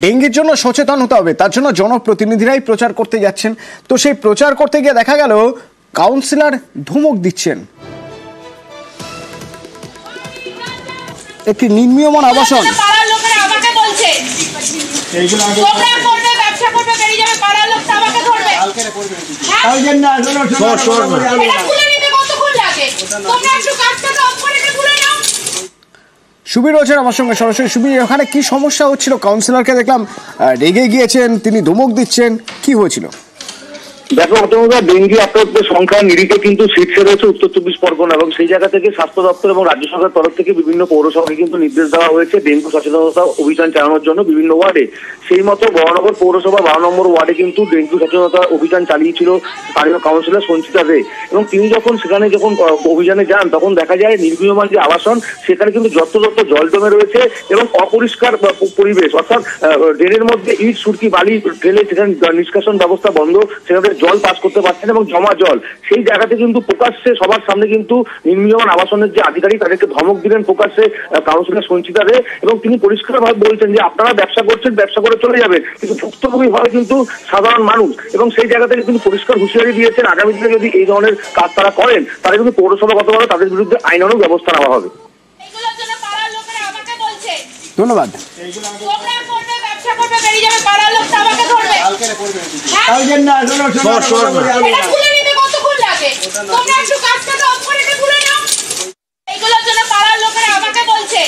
ডেঙ্গির জন্য সচেতন হতে হবে, তার জন্য জনপ্রতিনিধিরাই প্রচার করতে যাচ্ছেন। তো সেই প্রচার করতে গিয়ে দেখা গেল কাউন্সিলর ধমক দিচ্ছেন। একটি নির্মীয়মান আবাসন সুবীর রয়েছেন আমার সঙ্গে সরাসরি। সুবীর, ওখানে কি সমস্যা হচ্ছিল? কাউন্সিলরকে দেখলাম রেগে গিয়েছেন, তিনি ধমক দিচ্ছেন, কি হয়েছিল? দেখো, ডেঙ্গি আক্রান্তের সংখ্যা নিরিখে কিন্তু শীর্ষে রয়েছে উত্তর 24 পরগনা, এবং সেই জায়গা থেকে স্বাস্থ্য দপ্তর এবং রাজ্য সরকারের তরফ থেকে বিভিন্ন পৌরসভাকে কিন্তু নির্দেশ দেওয়া হয়েছে ডেঙ্গু সচেতনতা অভিযান চালানোর জন্য বিভিন্ন ওয়ার্ডে। সেই মতো বরানগর পৌরসভা 12 নম্বর ওয়ার্ডে কিন্তু ডেঙ্গু সচেতনতা অভিযান চালিয়েছিল স্থানীয় কাউন্সিলর সঞ্চিতা দে। এবং তিনি যখন সেখানে অভিযানে যান, তখন দেখা যায় নির্মীয়মান যে আবাসন সেখানে কিন্তু যত্রতত্র জল জমে রয়েছে এবং অপরিষ্কার পরিবেশ, অর্থাৎ ড্রেনের মধ্যে ইট সুরকি বালি ঢেলে সেখানে নিষ্কাশন ব্যবস্থা বন্ধ, সেখানে জল পাস করতে পারছেন এবং জমা জল। সেই জায়গাতে কিন্তু প্রকাশ্যে সবার সামনে কিন্তু নির্মীয়মান আবাসনের যে আধিকারিক তাদেরকে ধমক দিলেন প্রকাশ্যে কাউন্সিলর সঞ্চিতা দে, এবং তিনি পরিষ্কারভাবে বলছেন যে আপনারা ব্যবসা করছেন, ব্যবসা করে চলে যাবেন, কিন্তু ভুক্তভোগী হয় কিন্তু সাধারণ মানুষ। এবং সেই জায়গা থেকে কিন্তু পরিষ্কার হুঁশিয়ারি দিয়েছেন আগামী দিনে যদি এই ধরনের কাজ তারা করেন তাহলে কিন্তু পৌরসভাগতভাবে তাদের বিরুদ্ধে আইনানুগ ব্যবস্থা নেওয়া হবে। ধন্যবাদ। এইগুলোর জন্য পাড়ার লোকেরা আমাকে বলছে